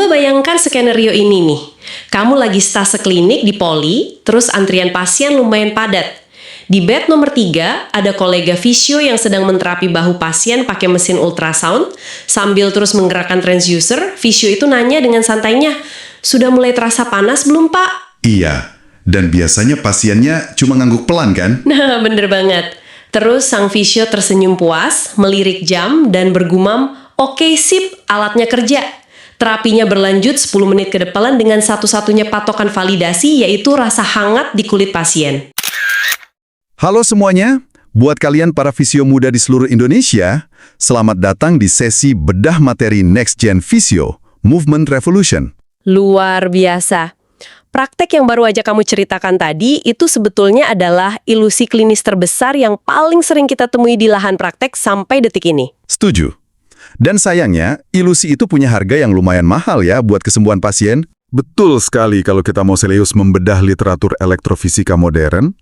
Coba bayangkan skenario ini nih. Kamu lagi stase klinik di Poli, terus antrian pasien lumayan padat. Di bed nomor 3, ada kolega fisio yang sedang menterapi bahu pasien pakai mesin ultrasound. Sambil terus menggerakkan transducer, fisio itu nanya dengan santainya, "Sudah mulai terasa panas belum, Pak?" Iya, dan biasanya pasiennya cuma ngangguk pelan kan? Nah, bener banget. Terus sang fisio tersenyum puas, melirik jam, dan bergumam, "Oke, sip, alatnya kerja." Terapinya berlanjut 10 menit ke depan dengan satu-satunya patokan validasi, yaitu rasa hangat di kulit pasien. Halo semuanya, buat kalian para fisio muda di seluruh Indonesia, selamat datang di sesi bedah materi Next Gen Physio, Movement Revolution. Luar biasa. Praktek yang baru aja kamu ceritakan tadi, itu sebetulnya adalah ilusi klinis terbesar yang paling sering kita temui di lahan praktek sampai detik ini. Setuju. Dan sayangnya, ilusi itu punya harga yang lumayan mahal ya buat kesembuhan pasien. Betul sekali kalau kita mau serius membedah literatur elektrofisika modern,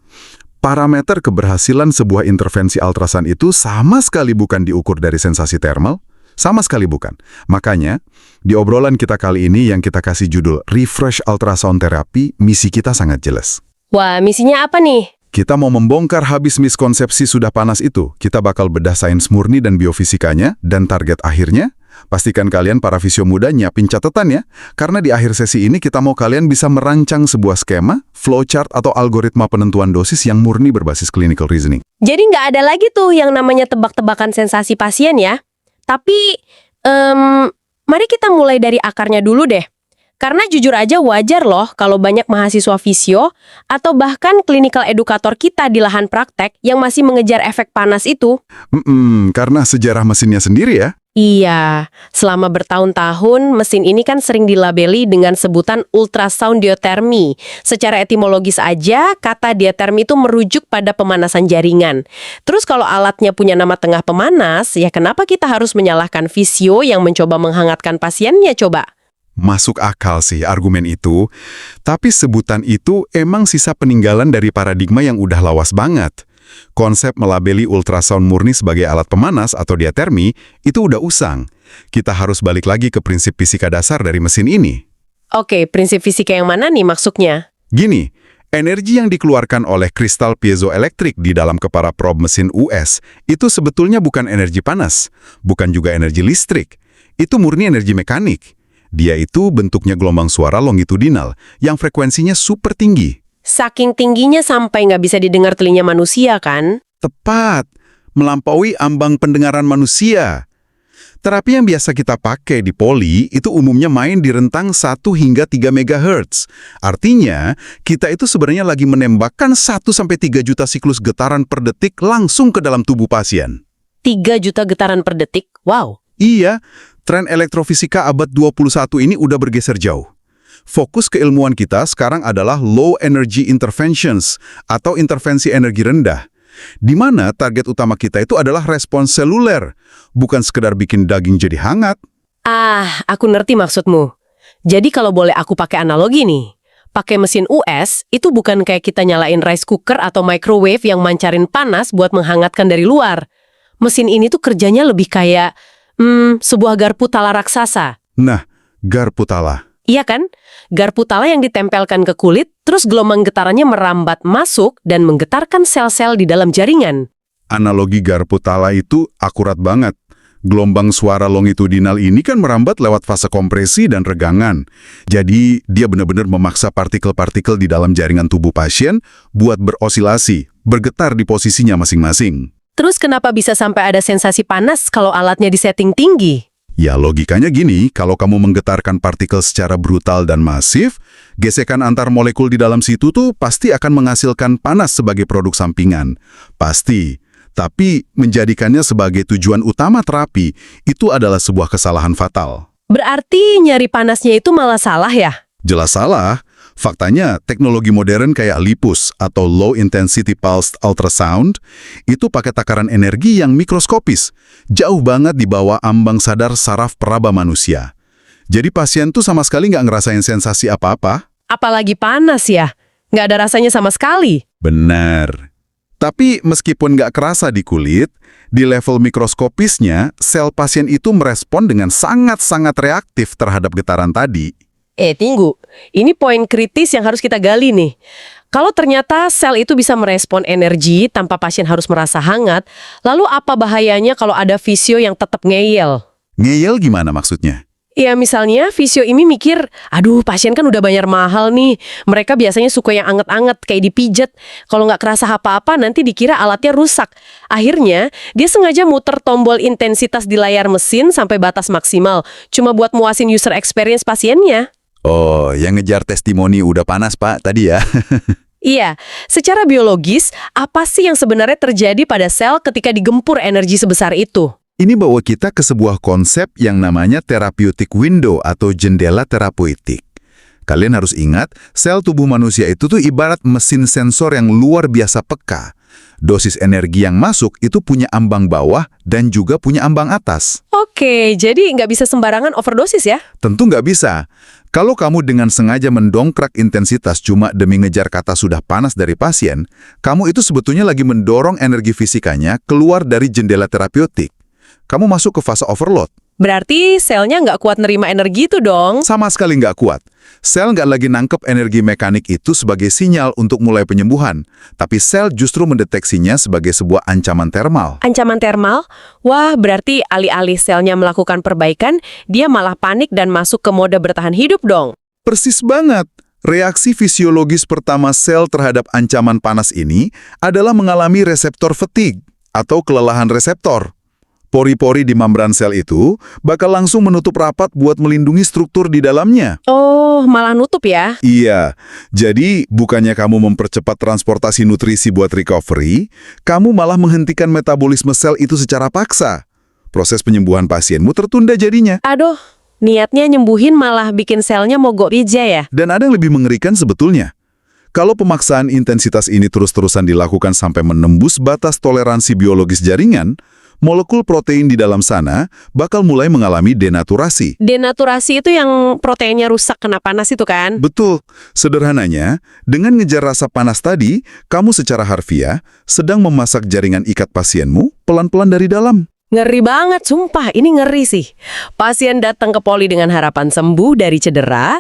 parameter keberhasilan sebuah intervensi ultrasound itu sama sekali bukan diukur dari sensasi thermal, sama sekali bukan. Makanya, di obrolan kita kali ini yang kita kasih judul Refresh Ultrasound Therapy, misi kita sangat jelas. Wah, misinya apa nih? Kita mau membongkar habis miskonsepsi sudah panas itu. Kita bakal bedah sains murni dan biofisikanya, dan target akhirnya, pastikan kalian para fisio muda nyiapin catatan ya, karena di akhir sesi ini kita mau kalian bisa merancang sebuah skema, flowchart atau algoritma penentuan dosis yang murni berbasis clinical reasoning. Jadi nggak ada lagi tuh yang namanya tebak-tebakan sensasi pasien ya. Tapi, mari kita mulai dari akarnya dulu deh. Karena jujur aja wajar loh kalau banyak mahasiswa fisio atau bahkan clinical edukator kita di lahan praktek yang masih mengejar efek panas itu. Karena sejarah mesinnya sendiri ya. Iya, selama bertahun-tahun mesin ini kan sering dilabeli dengan sebutan ultrasound diothermy. Secara etimologis aja, kata diothermy itu merujuk pada pemanasan jaringan. Terus kalau alatnya punya nama tengah pemanas, ya kenapa kita harus menyalahkan fisio yang mencoba menghangatkan pasiennya coba? Masuk akal sih argumen itu, tapi sebutan itu emang sisa peninggalan dari paradigma yang udah lawas banget. Konsep melabeli ultrasound murni sebagai alat pemanas atau diathermi itu udah usang. Kita harus balik lagi ke prinsip fisika dasar dari mesin ini. Oke, prinsip fisika yang mana nih maksudnya? Gini, energi yang dikeluarkan oleh kristal piezoelektrik di dalam kepala probe mesin US itu sebetulnya bukan energi panas, bukan juga energi listrik. Itu murni energi mekanik. Dia itu bentuknya gelombang suara longitudinal yang frekuensinya super tinggi. Saking tingginya sampai nggak bisa didengar telinga manusia kan? Tepat, melampaui ambang pendengaran manusia. Terapi yang biasa kita pakai di poli itu umumnya main di rentang 1 hingga 3 MHz. Artinya, kita itu sebenarnya lagi menembakkan 1-3 juta siklus getaran per detik langsung ke dalam tubuh pasien. 3 juta getaran per detik? Wow. Iya, tren elektrofisika abad 21 ini udah bergeser jauh. Fokus keilmuan kita sekarang adalah low energy interventions atau intervensi energi rendah, di mana target utama kita itu adalah respons seluler, bukan sekedar bikin daging jadi hangat. Aku ngerti maksudmu. Jadi kalau boleh aku pakai analogi nih, pakai mesin US itu bukan kayak kita nyalain rice cooker atau microwave yang mancarin panas buat menghangatkan dari luar. Mesin ini tuh kerjanya lebih kayak sebuah garpu tala raksasa. Nah, garpu tala. Iya kan? Garpu tala yang ditempelkan ke kulit, terus gelombang getarannya merambat masuk dan menggetarkan sel-sel di dalam jaringan. Analogi garpu tala itu akurat banget. Gelombang suara longitudinal ini kan merambat lewat fase kompresi dan regangan. Jadi, dia benar-benar memaksa partikel-partikel di dalam jaringan tubuh pasien buat berosilasi, bergetar di posisinya masing-masing. Terus kenapa bisa sampai ada sensasi panas kalau alatnya disetting tinggi? Ya logikanya gini, kalau kamu menggetarkan partikel secara brutal dan masif, gesekan antar molekul di dalam situ tuh pasti akan menghasilkan panas sebagai produk sampingan. Pasti. Tapi menjadikannya sebagai tujuan utama terapi, itu adalah sebuah kesalahan fatal. Berarti nyari panasnya itu malah salah ya? Jelas salah. Faktanya, teknologi modern kayak LIPUS atau Low Intensity Pulsed Ultrasound itu pakai takaran energi yang mikroskopis, jauh banget di bawah ambang sadar saraf peraba manusia. Jadi pasien tuh sama sekali nggak ngerasain sensasi apa-apa. Apalagi panas ya? Nggak ada rasanya sama sekali. Benar. Tapi meskipun nggak kerasa di kulit, Di level mikroskopisnya, sel pasien itu merespon dengan sangat-sangat reaktif terhadap getaran tadi. Tunggu. Ini poin kritis yang harus kita gali nih. Kalau ternyata sel itu bisa merespon energi tanpa pasien harus merasa hangat, lalu apa bahayanya kalau ada fisio yang tetap ngeyel? Ngeyel gimana maksudnya? Ya misalnya fisio ini mikir, aduh pasien kan udah bayar mahal nih. Mereka biasanya suka yang anget-anget, kayak dipijat. Kalau nggak kerasa apa-apa nanti dikira alatnya rusak. Akhirnya dia sengaja muter tombol intensitas di layar mesin sampai batas maksimal. Cuma buat muasin user experience pasiennya. Oh, yang ngejar testimoni udah panas Pak tadi ya. Iya, secara biologis, apa sih yang sebenarnya terjadi pada sel ketika digempur energi sebesar itu? Ini bawa kita ke sebuah konsep yang namanya therapeutic window atau jendela terapeutik. Kalian harus ingat, sel tubuh manusia itu tuh ibarat mesin sensor yang luar biasa peka. Dosis energi yang masuk itu punya ambang bawah dan juga punya ambang atas. Oke, jadi nggak bisa sembarangan overdosis ya? Tentu nggak bisa. Kalau kamu dengan sengaja mendongkrak intensitas cuma demi ngejar kata sudah panas dari pasien, kamu itu sebetulnya lagi mendorong energi fisikanya keluar dari jendela terapeutik. Kamu masuk ke fase overload. Berarti selnya nggak kuat nerima energi itu dong? Sama sekali nggak kuat. Sel nggak lagi nangkep energi mekanik itu sebagai sinyal untuk mulai penyembuhan, tapi sel justru mendeteksinya sebagai sebuah ancaman termal. Ancaman termal? Wah, berarti alih-alih selnya melakukan perbaikan, dia malah panik dan masuk ke mode bertahan hidup dong. Persis banget. Reaksi fisiologis pertama sel terhadap ancaman panas ini adalah mengalami reseptor fatigue atau kelelahan reseptor. Pori-pori di membran sel itu bakal langsung menutup rapat buat melindungi struktur di dalamnya. Oh, malah nutup ya? Iya, jadi bukannya kamu mempercepat transportasi nutrisi buat recovery, kamu malah menghentikan metabolisme sel itu secara paksa. Proses penyembuhan pasienmu tertunda jadinya. Aduh, niatnya nyembuhin malah bikin selnya mogok pija ya? Dan ada yang lebih mengerikan sebetulnya. Kalau pemaksaan intensitas ini terus-terusan dilakukan sampai menembus batas toleransi biologis jaringan, molekul protein di dalam sana bakal mulai mengalami denaturasi. Denaturasi itu yang proteinnya rusak kena panas itu kan? Betul. Sederhananya, dengan ngejar rasa panas tadi, kamu secara harfiah sedang memasak jaringan ikat pasienmu pelan-pelan dari dalam. Ngeri banget, sumpah. Ini ngeri sih. Pasien datang ke poli dengan harapan sembuh dari cedera,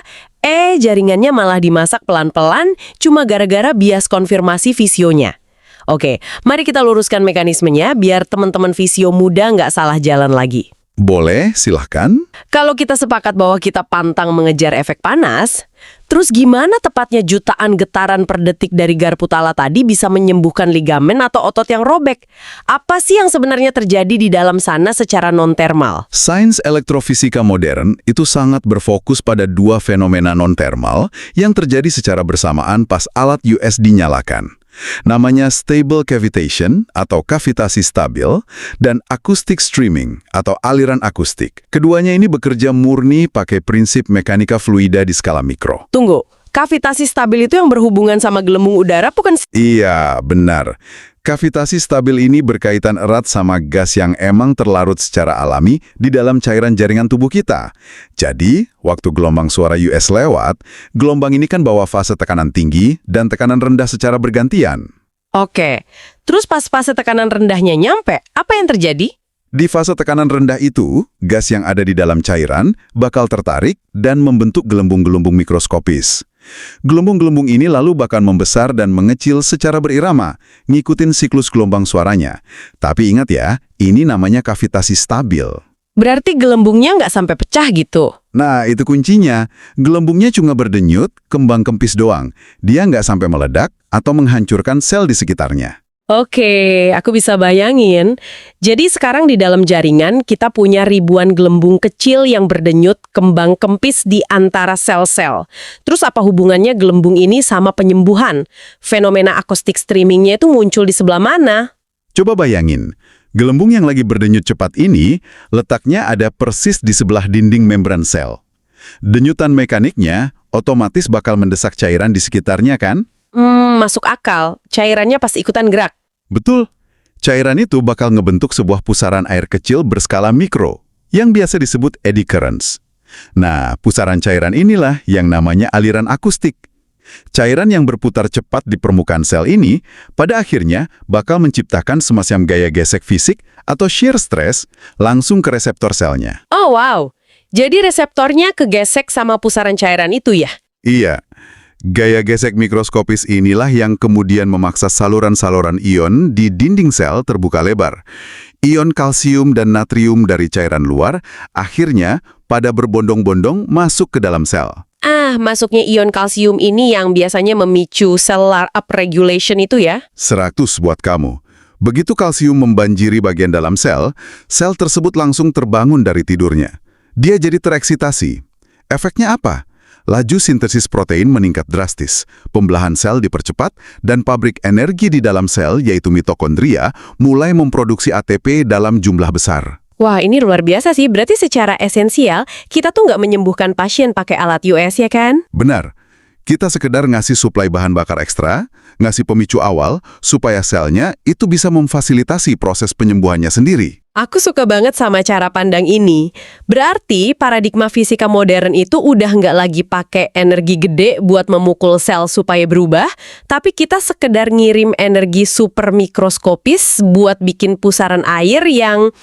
jaringannya malah dimasak pelan-pelan cuma gara-gara bias konfirmasi fisionya. Oke, mari kita luruskan mekanismenya biar teman-teman fisio muda nggak salah jalan lagi. Boleh, silahkan. Kalau kita sepakat bahwa kita pantang mengejar efek panas, terus gimana tepatnya jutaan getaran per detik dari garpu tala tadi bisa menyembuhkan ligamen atau otot yang robek? Apa sih yang sebenarnya terjadi di dalam sana secara non-termal? Sains elektrofisika modern itu sangat berfokus pada dua fenomena non-termal yang terjadi secara bersamaan pas alat US dinyalakan. Namanya stable cavitation atau kavitasi stabil dan acoustic streaming atau aliran akustik. Keduanya ini bekerja murni pakai prinsip mekanika fluida di skala mikro. Tunggu, kavitasi stabil itu yang berhubungan sama gelembung udara bukan? Iya, benar. Kavitasi stabil ini berkaitan erat sama gas yang emang terlarut secara alami di dalam cairan jaringan tubuh kita. Jadi, waktu gelombang suara US lewat, gelombang ini kan bawa fase tekanan tinggi dan tekanan rendah secara bergantian. Oke, terus pas fase tekanan rendahnya nyampe, apa yang terjadi? Di fase tekanan rendah itu, gas yang ada di dalam cairan bakal tertarik dan membentuk gelembung-gelembung mikroskopis. Gelembung-gelembung ini lalu bakal membesar dan mengecil secara berirama, ngikutin siklus gelombang suaranya. Tapi ingat ya, ini namanya kavitasi stabil. Berarti gelembungnya nggak sampai pecah gitu? Nah, itu kuncinya. Gelembungnya cuma berdenyut, kembang kempis doang. Dia nggak sampai meledak atau menghancurkan sel di sekitarnya. Oke, aku bisa bayangin. Jadi sekarang di dalam jaringan kita punya ribuan gelembung kecil yang berdenyut kembang kempis di antara sel-sel. Terus apa hubungannya gelembung ini sama penyembuhan? Fenomena akustik streamingnya itu muncul di sebelah mana? Coba bayangin, gelembung yang lagi berdenyut cepat ini letaknya ada persis di sebelah dinding membran sel. Denyutan mekaniknya otomatis bakal mendesak cairan di sekitarnya kan? Masuk akal. Cairannya pas ikutan gerak. Betul. Cairan itu bakal ngebentuk sebuah pusaran air kecil berskala mikro, yang biasa disebut eddy currents. Nah, pusaran cairan inilah yang namanya aliran akustik. Cairan yang berputar cepat di permukaan sel ini pada akhirnya bakal menciptakan semacam gaya gesek fisik atau shear stress langsung ke reseptor selnya. Oh wow, jadi reseptornya kegesek sama pusaran cairan itu ya? Iya, gaya gesek mikroskopis inilah yang kemudian memaksa saluran-saluran ion di dinding sel terbuka lebar. Ion kalsium dan natrium dari cairan luar akhirnya pada berbondong-bondong masuk ke dalam sel. Masuknya ion kalsium ini yang biasanya memicu cellular upregulation itu ya? 100 buat kamu. Begitu kalsium membanjiri bagian dalam sel, sel tersebut langsung terbangun dari tidurnya. Dia jadi tereksitasi. Efeknya apa? Laju sintesis protein meningkat drastis, pembelahan sel dipercepat, dan pabrik energi di dalam sel, yaitu mitokondria, mulai memproduksi ATP dalam jumlah besar. Wah, ini luar biasa sih. Berarti secara esensial, kita tuh nggak menyembuhkan pasien pakai alat US ya kan? Benar. Kita sekedar ngasih suplai bahan bakar ekstra, ngasih pemicu awal, supaya selnya itu bisa memfasilitasi proses penyembuhannya sendiri. Aku suka banget sama cara pandang ini. Berarti paradigma fisika modern itu udah nggak lagi pakai energi gede buat memukul sel supaya berubah, tapi kita sekedar ngirim energi super mikroskopis buat bikin pusaran air yang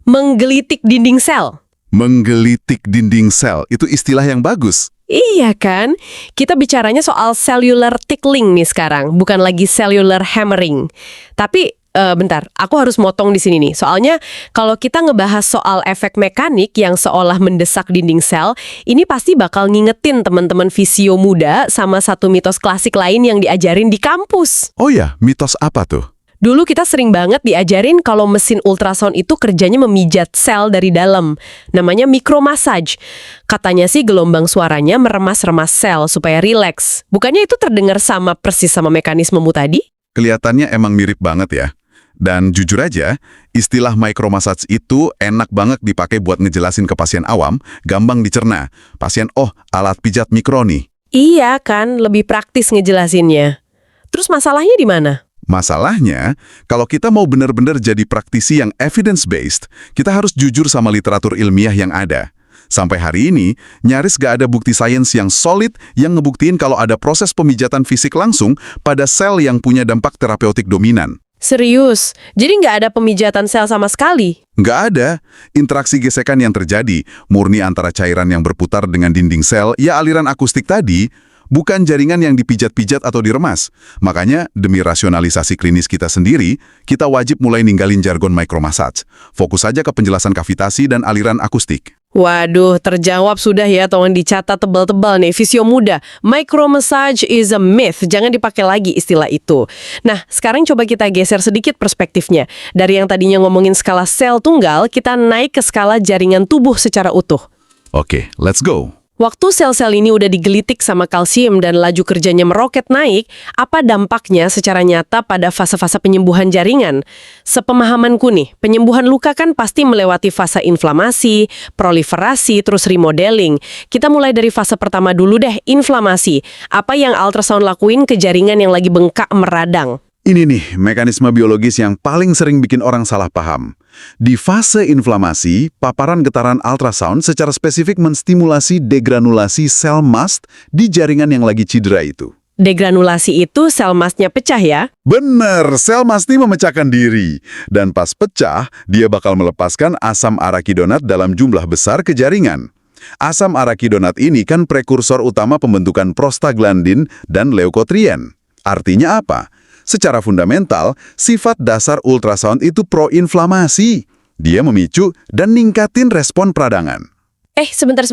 menggelitik dinding sel. Menggelitik dinding sel, itu istilah yang bagus. Iya kan? Kita bicaranya soal cellular tickling nih sekarang, bukan lagi cellular hammering. Tapi bentar, aku harus motong di sini nih. Soalnya kalau kita ngebahas soal efek mekanik yang seolah mendesak dinding sel, ini pasti bakal ngingetin teman-teman fisio muda sama satu mitos klasik lain yang diajarin di kampus. Oh ya, mitos apa tuh? Dulu kita sering banget diajarin kalau mesin ultrasound itu kerjanya memijat sel dari dalam. Namanya micromassage. Katanya sih gelombang suaranya meremas-remas sel supaya rileks. Bukannya itu terdengar sama persis sama mekanismemu tadi? Kelihatannya emang mirip banget ya. Dan jujur aja, istilah micromassage itu enak banget dipakai buat ngejelasin ke pasien awam, gampang dicerna. Pasien, alat pijat mikro nih. Iya kan, lebih praktis ngejelasinnya. Terus masalahnya di mana? Masalahnya, kalau kita mau benar-benar jadi praktisi yang evidence-based, kita harus jujur sama literatur ilmiah yang ada. Sampai hari ini, nyaris gak ada bukti sains yang solid yang ngebuktiin kalau ada proses pemijatan fisik langsung pada sel yang punya dampak terapeutik dominan. Serius? Jadi nggak ada pemijatan sel sama sekali? Nggak ada. Interaksi gesekan yang terjadi, murni antara cairan yang berputar dengan dinding sel, ya aliran akustik tadi, bukan jaringan yang dipijat-pijat atau diremas. Makanya, demi rasionalisasi klinis kita sendiri, kita wajib mulai ninggalin jargon micromassage. Fokus saja ke penjelasan kavitasi dan aliran akustik. Waduh, terjawab sudah ya, tolong dicatat tebal-tebal nih, fisio muda. Micromassage is a myth, jangan dipakai lagi istilah itu. Nah, sekarang coba kita geser sedikit perspektifnya. Dari yang tadinya ngomongin skala sel tunggal, kita naik ke skala jaringan tubuh secara utuh. Oke, let's go. Waktu sel-sel ini udah digelitik sama kalsium dan laju kerjanya meroket naik, apa dampaknya secara nyata pada fase-fase penyembuhan jaringan? Sepemahamanku nih, penyembuhan luka kan pasti melewati fase inflamasi, proliferasi, terus remodeling. Kita mulai dari fase pertama dulu deh, inflamasi. Apa yang ultrasound lakuin ke jaringan yang lagi bengkak meradang? Ini nih, mekanisme biologis yang paling sering bikin orang salah paham. Di fase inflamasi, paparan getaran ultrasound secara spesifik menstimulasi degranulasi sel mast di jaringan yang lagi cedera itu. Degranulasi itu sel mastnya pecah ya? Bener, sel mast ini memecahkan diri. Dan pas pecah, dia bakal melepaskan asam arakidonat dalam jumlah besar ke jaringan. Asam arakidonat ini kan prekursor utama pembentukan prostaglandin dan leukotrien. Artinya apa? Secara fundamental, sifat dasar ultrasound itu proinflamasi. Dia memicu dan ningkatin respon peradangan. Sebentar.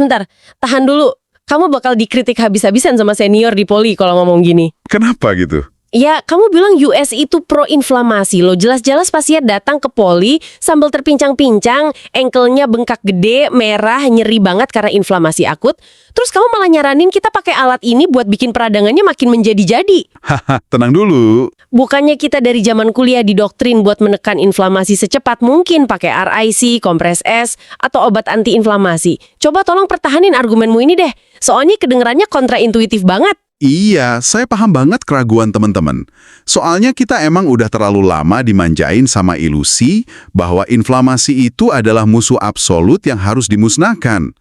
Tahan dulu. Kamu bakal dikritik habis-habisan sama senior di poli kalau ngomong gini. Kenapa gitu? Ya, kamu bilang US itu proinflamasi loh. Jelas-jelas pasien datang ke poli sambil terpincang-pincang, ankle-nya bengkak gede, merah, nyeri banget karena inflamasi akut. Terus kamu malah nyaranin kita pakai alat ini buat bikin peradangannya makin menjadi-jadi. Haha, tenang dulu. Bukannya kita dari zaman kuliah didoktrin buat menekan inflamasi secepat mungkin pakai RIC, kompres es, atau obat antiinflamasi. Coba tolong pertahanin argumenmu ini deh. Soalnya kedengerannya kontraintuitif banget. Iya, saya paham banget keraguan teman-teman. Soalnya kita emang udah terlalu lama dimanjain sama ilusi bahwa inflamasi itu adalah musuh absolut yang harus dimusnahkan.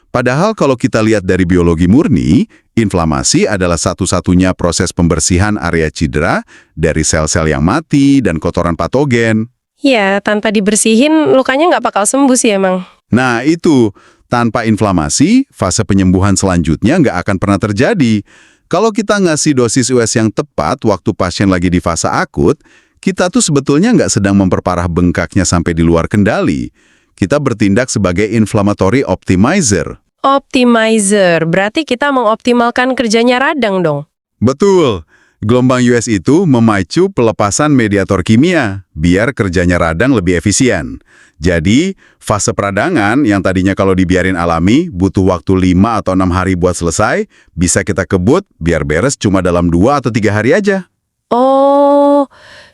Padahal kalau kita lihat dari biologi murni, inflamasi adalah satu-satunya proses pembersihan area cedera dari sel-sel yang mati dan kotoran patogen. Ya, tanpa dibersihin lukanya nggak bakal sembuh sih emang. Nah itu, tanpa inflamasi, fase penyembuhan selanjutnya nggak akan pernah terjadi. Kalau kita ngasih dosis US yang tepat waktu pasien lagi di fase akut, kita tuh sebetulnya nggak sedang memperparah bengkaknya sampai di luar kendali. Kita bertindak sebagai inflammatory optimizer. Optimizer, berarti kita mengoptimalkan kerjanya radang dong. Betul. Gelombang US itu memacu pelepasan mediator kimia, biar kerjanya radang lebih efisien. Jadi, fase peradangan yang tadinya kalau dibiarin alami, butuh waktu 5 atau 6 hari buat selesai, bisa kita kebut biar beres cuma dalam 2 atau 3 hari aja. Oh,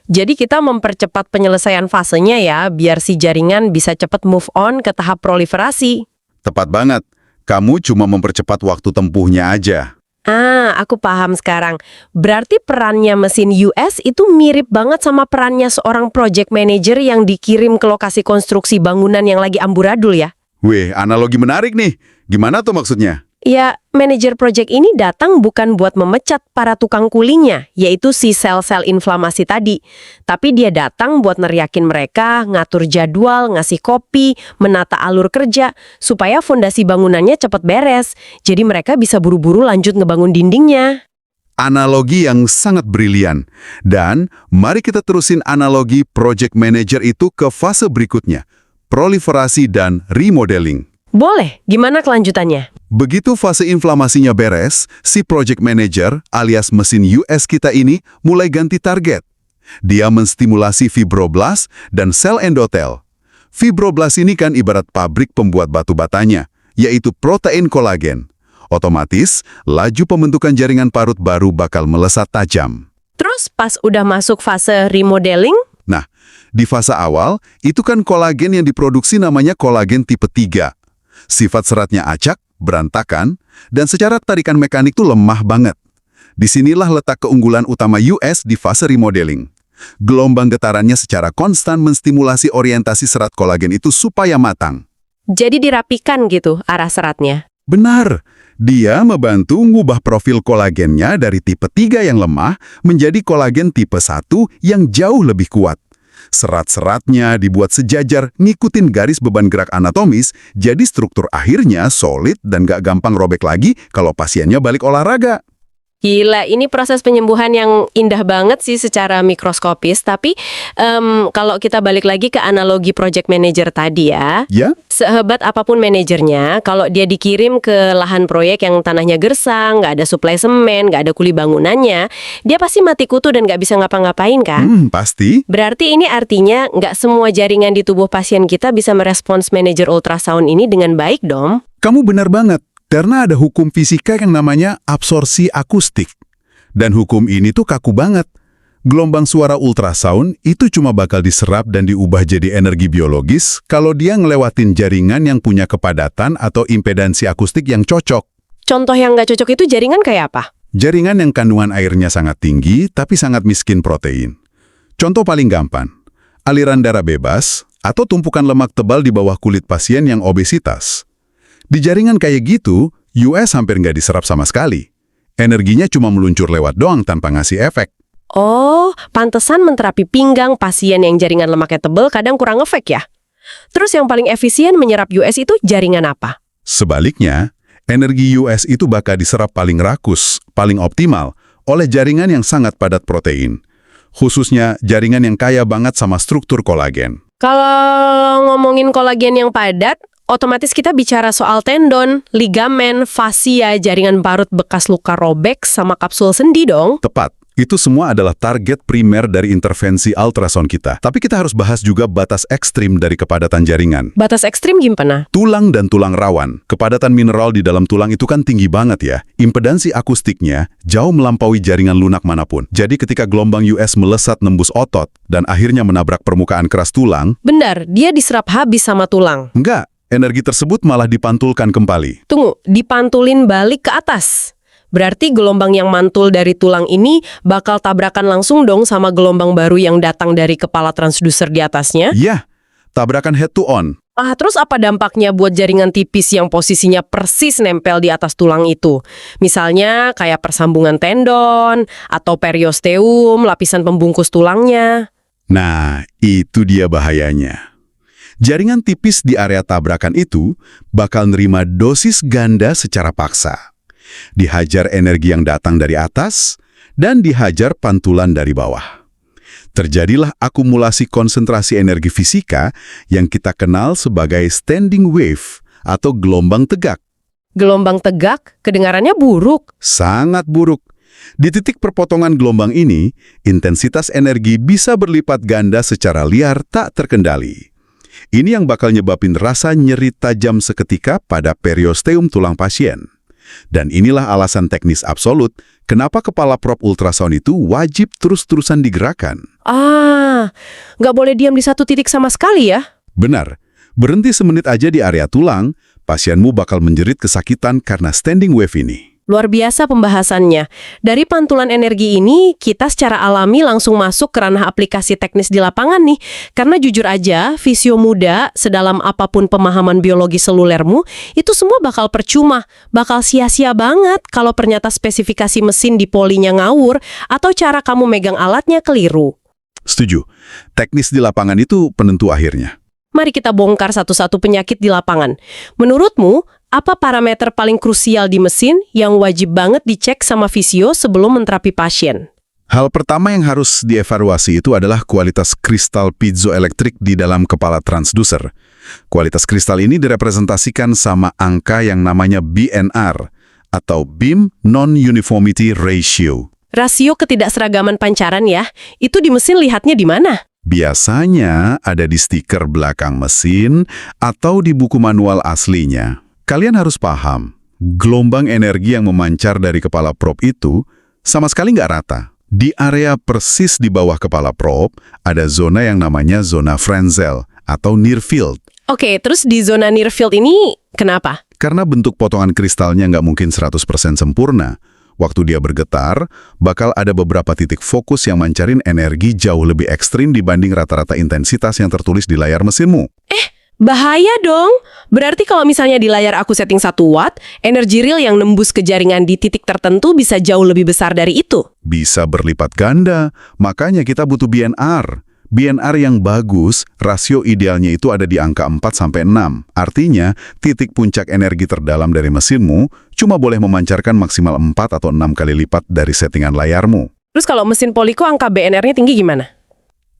jadi kita mempercepat penyelesaian fasenya ya, biar si jaringan bisa cepat move on ke tahap proliferasi. Tepat banget. Kamu cuma mempercepat waktu tempuhnya aja. Aku paham sekarang. Berarti perannya mesin US itu mirip banget sama perannya seorang project manager yang dikirim ke lokasi konstruksi bangunan yang lagi amburadul ya? Wih, analogi menarik nih. Gimana tuh maksudnya? Ya, manajer project ini datang bukan buat memecat para tukang kulingnya, yaitu si sel-sel inflamasi tadi. Tapi dia datang buat neriakin mereka, ngatur jadwal, ngasih kopi, menata alur kerja, supaya fondasi bangunannya cepat beres. Jadi mereka bisa buru-buru lanjut ngebangun dindingnya. Analogi yang sangat brilian. Dan mari kita terusin analogi project manager itu ke fase berikutnya, proliferasi dan remodeling. Boleh, gimana kelanjutannya? Begitu fase inflamasinya beres, si project manager alias mesin US kita ini mulai ganti target. Dia menstimulasi fibroblast dan sel endotel. Fibroblast ini kan ibarat pabrik pembuat batu batanya, yaitu protein kolagen. Otomatis, laju pembentukan jaringan parut baru bakal melesat tajam. Terus pas udah masuk fase remodeling? Nah, di fase awal, itu kan kolagen yang diproduksi namanya kolagen tipe 3. Sifat seratnya acak, berantakan, dan secara tarikan mekanik tuh lemah banget. Disinilah letak keunggulan utama US di fase remodeling. Gelombang getarannya secara konstan menstimulasi orientasi serat kolagen itu supaya matang. Jadi dirapikan gitu arah seratnya? Benar, dia membantu ngubah profil kolagennya dari tipe 3 yang lemah menjadi kolagen tipe 1 yang jauh lebih kuat. Serat-seratnya dibuat sejajar, ngikutin garis beban gerak anatomis, jadi struktur akhirnya solid dan gak gampang robek lagi kalau pasiennya balik olahraga. Gila, ini proses penyembuhan yang indah banget sih secara mikroskopis, tapi kalau kita balik lagi ke analogi project manager tadi ya, sehebat apapun manajernya, kalau dia dikirim ke lahan proyek yang tanahnya gersang, nggak ada suplai semen, nggak ada kuli bangunannya, dia pasti mati kutu dan nggak bisa ngapa-ngapain kan? Pasti. Berarti ini artinya nggak semua jaringan di tubuh pasien kita bisa merespons manajer ultrasound ini dengan baik dong? Kamu benar banget. Karena ada hukum fisika yang namanya absorpsi akustik. Dan hukum ini tuh kaku banget. Gelombang suara ultrasound itu cuma bakal diserap dan diubah jadi energi biologis kalau dia ngelewatin jaringan yang punya kepadatan atau impedansi akustik yang cocok. Contoh yang nggak cocok itu jaringan kayak apa? Jaringan yang kandungan airnya sangat tinggi tapi sangat miskin protein. Contoh paling gampang, aliran darah bebas atau tumpukan lemak tebal di bawah kulit pasien yang obesitas. Di jaringan kayak gitu, US hampir nggak diserap sama sekali. Energinya cuma meluncur lewat doang tanpa ngasih efek. Oh, pantesan menterapi pinggang pasien yang jaringan lemaknya tebal kadang kurang efek ya? Terus yang paling efisien menyerap US itu jaringan apa? Sebaliknya, energi US itu bakal diserap paling rakus, paling optimal, oleh jaringan yang sangat padat protein. Khususnya jaringan yang kaya banget sama struktur kolagen. Kalau ngomongin kolagen yang padat, otomatis kita bicara soal tendon, ligamen, fasia, jaringan parut bekas luka robek, sama kapsul sendi dong. Tepat. Itu semua adalah target primer dari intervensi ultrasound kita. Tapi kita harus bahas juga batas ekstrim dari kepadatan jaringan. Batas ekstrim gimana? Tulang dan tulang rawan. Kepadatan mineral di dalam tulang itu kan tinggi banget ya. Impedansi akustiknya jauh melampaui jaringan lunak manapun. Jadi ketika gelombang US melesat nembus otot dan akhirnya menabrak permukaan keras tulang... Benar, dia diserap habis sama tulang. Enggak. Energi tersebut malah dipantulkan kembali. Tunggu, dipantulin balik ke atas. Berarti gelombang yang mantul dari tulang ini bakal tabrakan langsung dong sama gelombang baru yang datang dari kepala transducer di atasnya? Iya, tabrakan head to on. Terus apa dampaknya buat jaringan tipis yang posisinya persis nempel di atas tulang itu? Misalnya kayak persambungan tendon atau periosteum, lapisan pembungkus tulangnya. Nah, itu dia bahayanya. Jaringan tipis di area tabrakan itu bakal nerima dosis ganda secara paksa. Dihajar energi yang datang dari atas dan dihajar pantulan dari bawah. Terjadilah akumulasi konsentrasi energi fisika yang kita kenal sebagai standing wave atau gelombang tegak. Gelombang tegak, kedengarannya buruk. Sangat buruk. Di titik perpotongan gelombang ini, intensitas energi bisa berlipat ganda secara liar tak terkendali. Ini yang bakal nyebabin rasa nyeri tajam seketika pada periosteum tulang pasien. Dan inilah alasan teknis absolut kenapa kepala prop ultrasound itu wajib terus-terusan digerakkan. Nggak boleh diam di satu titik sama sekali ya? Benar, berhenti semenit aja di area tulang, pasienmu bakal menjerit kesakitan karena standing wave ini. Luar biasa pembahasannya. Dari pantulan energi ini, kita secara alami langsung masuk ke ranah aplikasi teknis di lapangan nih. Karena jujur aja, fisio muda, sedalam apapun pemahaman biologi selulermu, itu semua bakal percuma, bakal sia-sia banget kalau ternyata spesifikasi mesin di polinya ngawur atau cara kamu megang alatnya keliru. Setuju, teknis di lapangan itu penentu akhirnya. Mari kita bongkar satu-satu penyakit di lapangan. Menurutmu, apa parameter paling krusial di mesin yang wajib banget dicek sama fisio sebelum menterapi pasien? Hal pertama yang harus dievaluasi itu adalah kualitas kristal piezoelektrik di dalam kepala transducer. Kualitas kristal ini direpresentasikan sama angka yang namanya BNR, atau Beam Non-Uniformity Ratio. Rasio ketidakseragaman pancaran ya, itu di mesin lihatnya di mana? Biasanya ada di stiker belakang mesin atau di buku manual aslinya. Kalian harus paham, gelombang energi yang memancar dari kepala prop itu sama sekali nggak rata. Di area persis di bawah kepala prop, ada zona yang namanya zona Frenzel atau near field. Oke, terus di zona near field ini kenapa? Karena bentuk potongan kristalnya nggak mungkin 100% sempurna. Waktu dia bergetar, bakal ada beberapa titik fokus yang mancarin energi jauh lebih ekstrim dibanding rata-rata intensitas yang tertulis di layar mesinmu. Bahaya dong. Berarti kalau misalnya di layar aku setting 1 watt, energi real yang nembus ke jaringan di titik tertentu bisa jauh lebih besar dari itu. Bisa berlipat ganda, makanya kita butuh BNR. BNR yang bagus, rasio idealnya itu ada di angka 4-6. Artinya, titik puncak energi terdalam dari mesinmu cuma boleh memancarkan maksimal 4 atau 6 kali lipat dari settingan layarmu. Terus kalau mesin Poliko angka BNR-nya tinggi gimana?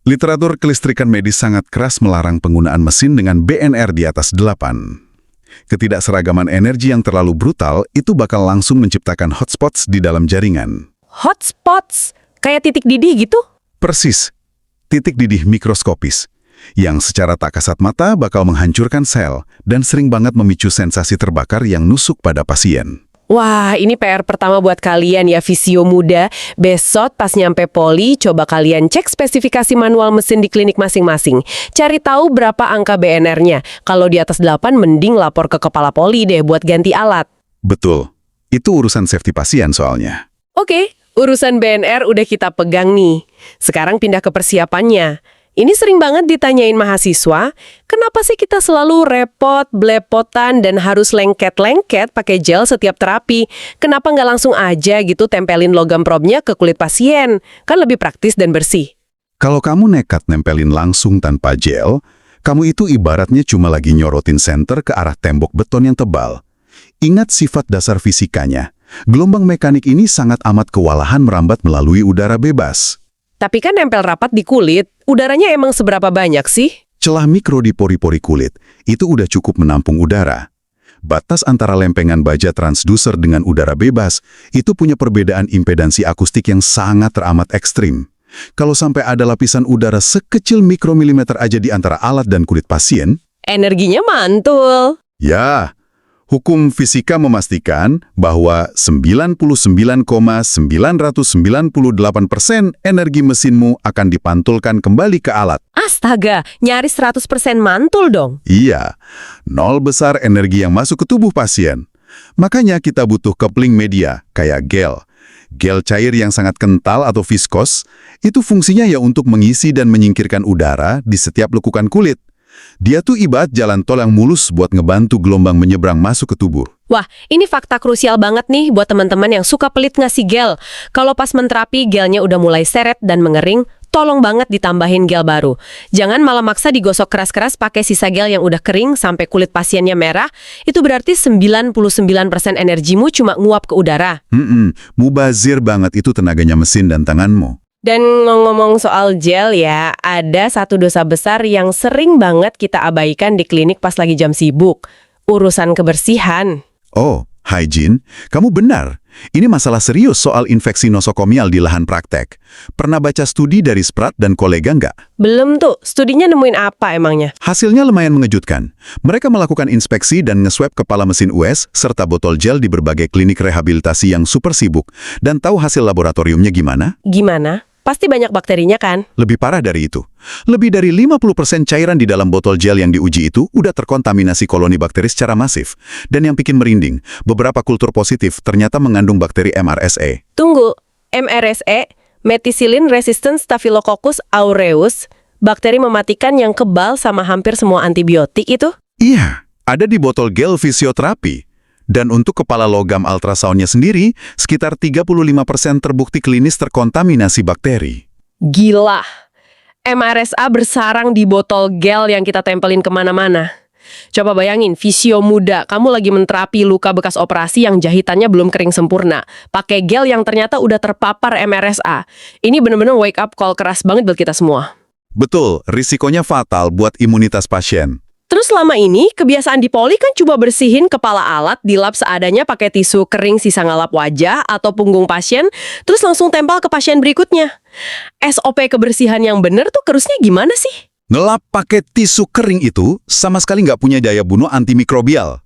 Literatur kelistrikan medis sangat keras melarang penggunaan mesin dengan BNR di atas 8. Ketidakseragaman energi yang terlalu brutal itu bakal langsung menciptakan hotspots di dalam jaringan. Hotspots? Kayak titik didih gitu? Persis. Titik didih mikroskopis, yang secara tak kasat mata bakal menghancurkan sel dan sering banget memicu sensasi terbakar yang nusuk pada pasien. Wah, ini PR pertama buat kalian ya, fisio muda. Besok pas nyampe poli, coba kalian cek spesifikasi manual mesin di klinik masing-masing. Cari tahu berapa angka BNR-nya. Kalau di atas 8, mending lapor ke kepala poli deh buat ganti alat. Betul, itu urusan safety pasien soalnya. Oke, urusan BNR udah kita pegang nih. Sekarang pindah ke persiapannya. Ini sering banget ditanyain mahasiswa, kenapa sih kita selalu repot, belepotan, dan harus lengket-lengket pakai gel setiap terapi? Kenapa nggak langsung aja gitu tempelin logam probnya ke kulit pasien? Kan lebih praktis dan bersih. Kalau kamu nekat nempelin langsung tanpa gel, kamu itu ibaratnya cuma lagi nyorotin senter ke arah tembok beton yang tebal. Ingat sifat dasar fisikanya. Gelombang mekanik ini sangat amat kewalahan merambat melalui udara bebas. Tapi kan nempel rapat di kulit, udaranya emang seberapa banyak sih? Celah mikro di pori-pori kulit itu udah cukup menampung udara. Batas antara lempengan baja transducer dengan udara bebas itu punya perbedaan impedansi akustik yang sangat teramat ekstrim. Kalau sampai ada lapisan udara sekecil mikromilimeter aja di antara alat dan kulit pasien, energinya mantul. ya, hukum fisika memastikan bahwa 99,998% energi mesinmu akan dipantulkan kembali ke alat. Astaga, nyaris 100% mantul dong. Iya, nol besar energi yang masuk ke tubuh pasien. Makanya kita butuh coupling media, kayak gel. Gel cair yang sangat kental atau viskos, itu fungsinya ya untuk mengisi dan menyingkirkan udara di setiap lekukan kulit. Dia tuh ibarat jalan tol yang mulus buat ngebantu gelombang menyeberang masuk ke tubuh. Wah, ini fakta krusial banget nih buat teman-teman yang suka pelit ngasih gel. Kalau pas menterapi gelnya udah mulai seret dan mengering, tolong banget ditambahin gel baru. Jangan malah maksa digosok keras-keras pakai sisa gel yang udah kering sampai kulit pasiennya merah. Itu berarti 99% energimu cuma nguap ke udara. Mubazir banget itu tenaganya mesin dan tanganmu. Dan ngomong soal gel ya, ada satu dosa besar yang sering banget kita abaikan di klinik pas lagi jam sibuk. Urusan kebersihan. Oh, hygiene? Kamu benar. Ini masalah serius soal infeksi nosokomial di lahan praktek. Pernah baca studi dari Spratt dan kolega nggak? Belum tuh, studinya nemuin apa emangnya? Hasilnya lumayan mengejutkan. Mereka melakukan inspeksi dan nge-swab kepala mesin US serta botol gel di berbagai klinik rehabilitasi yang super sibuk. Dan tahu hasil laboratoriumnya gimana? Gimana? Pasti banyak bakterinya kan? Lebih parah dari itu. Lebih dari 50% cairan di dalam botol gel yang diuji itu udah terkontaminasi koloni bakteri secara masif. Dan yang bikin merinding, beberapa kultur positif ternyata mengandung bakteri MRSA. Tunggu, MRSA, Methicillin Resistant Staphylococcus aureus, bakteri mematikan yang kebal sama hampir semua antibiotik itu? Iya, ada di botol gel fisioterapi. Dan untuk kepala logam ultrasoundnya sendiri, sekitar 35% terbukti klinis terkontaminasi bakteri. Gila! MRSA bersarang di botol gel yang kita tempelin kemana-mana. Coba bayangin, fisio muda, kamu lagi menterapi luka bekas operasi yang jahitannya belum kering sempurna. Pakai gel yang ternyata udah terpapar MRSA. Ini bener-bener wake up call keras banget buat kita semua. Betul, risikonya fatal buat imunitas pasien. Terus selama ini, kebiasaan di poli kan coba bersihin kepala alat, dilap seadanya pakai tisu kering sisa ngalap wajah atau punggung pasien, terus langsung tempel ke pasien berikutnya. SOP kebersihan yang bener tuh harusnya gimana sih? Ngelap pakai tisu kering itu sama sekali nggak punya daya bunuh antimikrobial.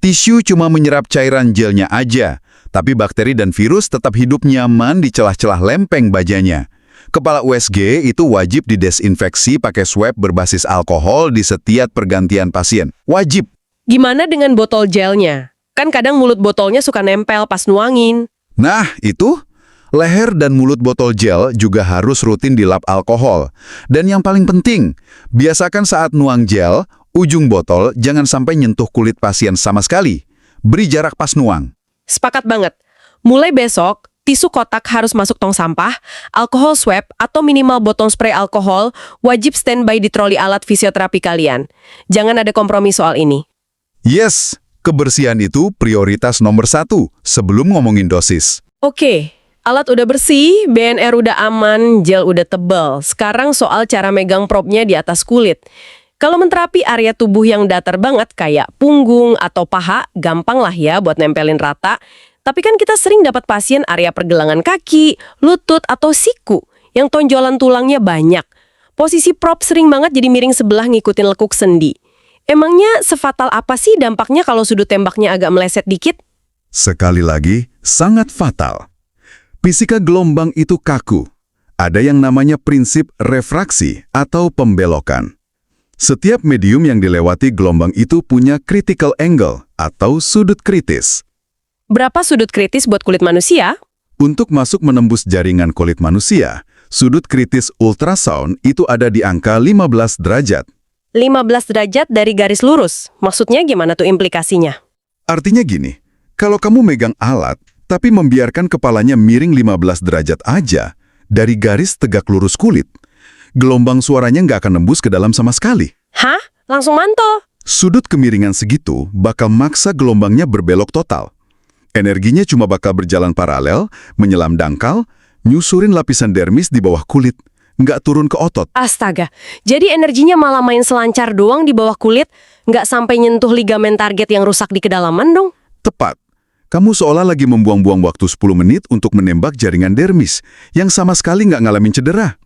Tisu cuma menyerap cairan gelnya aja, tapi bakteri dan virus tetap hidup nyaman di celah-celah lempeng bajanya. Kepala USG itu wajib didesinfeksi pakai swab berbasis alkohol di setiap pergantian pasien. Wajib. Gimana dengan botol gelnya? Kan kadang mulut botolnya suka nempel pas nuangin. Nah, itu leher dan mulut botol gel juga harus rutin dilap alkohol. Dan yang paling penting, biasakan saat nuang gel, ujung botol jangan sampai nyentuh kulit pasien sama sekali. Beri jarak pas nuang. Sepakat banget. Mulai besok, tisu kotak harus masuk tong sampah, alkohol swab atau minimal botol spray alkohol wajib standby di troli alat fisioterapi kalian. Jangan ada kompromi soal ini. Yes, kebersihan itu prioritas nomor 1 sebelum ngomongin dosis. Oke, alat udah bersih, BNR udah aman, gel udah tebal. Sekarang soal cara megang propnya di atas kulit. Kalau menterapi area tubuh yang datar banget kayak punggung atau paha, gampang lah ya buat nempelin rata. Tapi kan kita sering dapat pasien area pergelangan kaki, lutut, atau siku yang tonjolan tulangnya banyak. Posisi prop sering banget jadi miring sebelah ngikutin lekuk sendi. Emangnya sefatal apa sih dampaknya kalau sudut tembaknya agak meleset dikit? Sekali lagi, sangat fatal. Fisika gelombang itu kaku. Ada yang namanya prinsip refraksi atau pembelokan. Setiap medium yang dilewati gelombang itu punya critical angle atau sudut kritis. Berapa sudut kritis buat kulit manusia? Untuk masuk menembus jaringan kulit manusia, sudut kritis ultrasound itu ada di angka 15 derajat. 15 derajat dari garis lurus. Maksudnya gimana tuh implikasinya? Artinya gini, kalau kamu megang alat, tapi membiarkan kepalanya miring 15 derajat aja dari garis tegak lurus kulit, gelombang suaranya nggak akan nembus ke dalam sama sekali. Hah? Langsung mantul? Sudut kemiringan segitu bakal maksa gelombangnya berbelok total. Energinya cuma bakal berjalan paralel, menyelam dangkal, nyusurin lapisan dermis di bawah kulit, nggak turun ke otot. Astaga, jadi energinya malah main selancar doang di bawah kulit, nggak sampai nyentuh ligamen target yang rusak di kedalaman dong? Tepat. Kamu seolah lagi membuang-buang waktu 10 menit untuk menembak jaringan dermis, yang sama sekali nggak ngalamin cedera.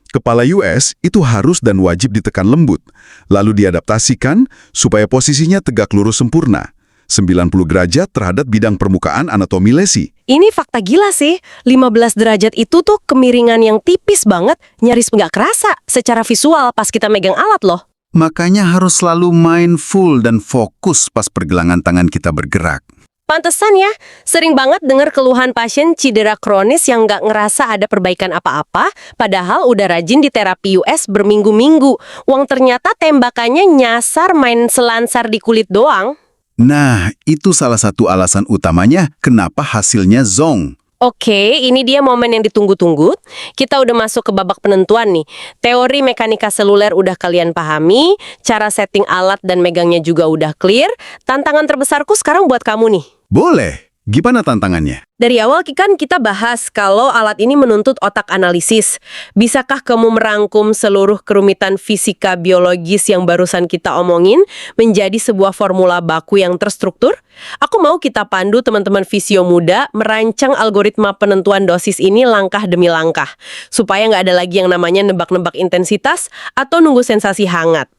Kepala US itu harus dan wajib ditekan lembut, lalu diadaptasikan supaya posisinya tegak lurus sempurna. 90 derajat terhadap bidang permukaan anatomi lesi. Ini fakta gila sih, 15 derajat itu tuh kemiringan yang tipis banget, nyaris nggak kerasa secara visual pas kita megang alat loh. Makanya harus selalu mindful dan fokus pas pergelangan tangan kita bergerak. Pantesan ya, sering banget dengar keluhan pasien cedera kronis yang nggak ngerasa ada perbaikan apa-apa, padahal udah rajin di terapi US berminggu-minggu. Wong ternyata tembakannya nyasar main selansar di kulit doang. Nah, itu salah satu alasan utamanya kenapa hasilnya zonk. Oke, ini dia momen yang ditunggu-tunggu. Kita udah masuk ke babak penentuan nih. Teori mekanika seluler udah kalian pahami, cara setting alat dan megangnya juga udah clear. Tantangan terbesarku sekarang buat kamu nih. Boleh. Gimana tantangannya? Dari awal kan kita bahas kalau alat ini menuntut otak analisis. Bisakah kamu merangkum seluruh kerumitan fisika biologis yang barusan kita omongin menjadi sebuah formula baku yang terstruktur? Aku mau kita pandu teman-teman fisio muda merancang algoritma penentuan dosis ini langkah demi langkah. Supaya nggak ada lagi yang namanya nebak-nebak intensitas atau nunggu sensasi hangat.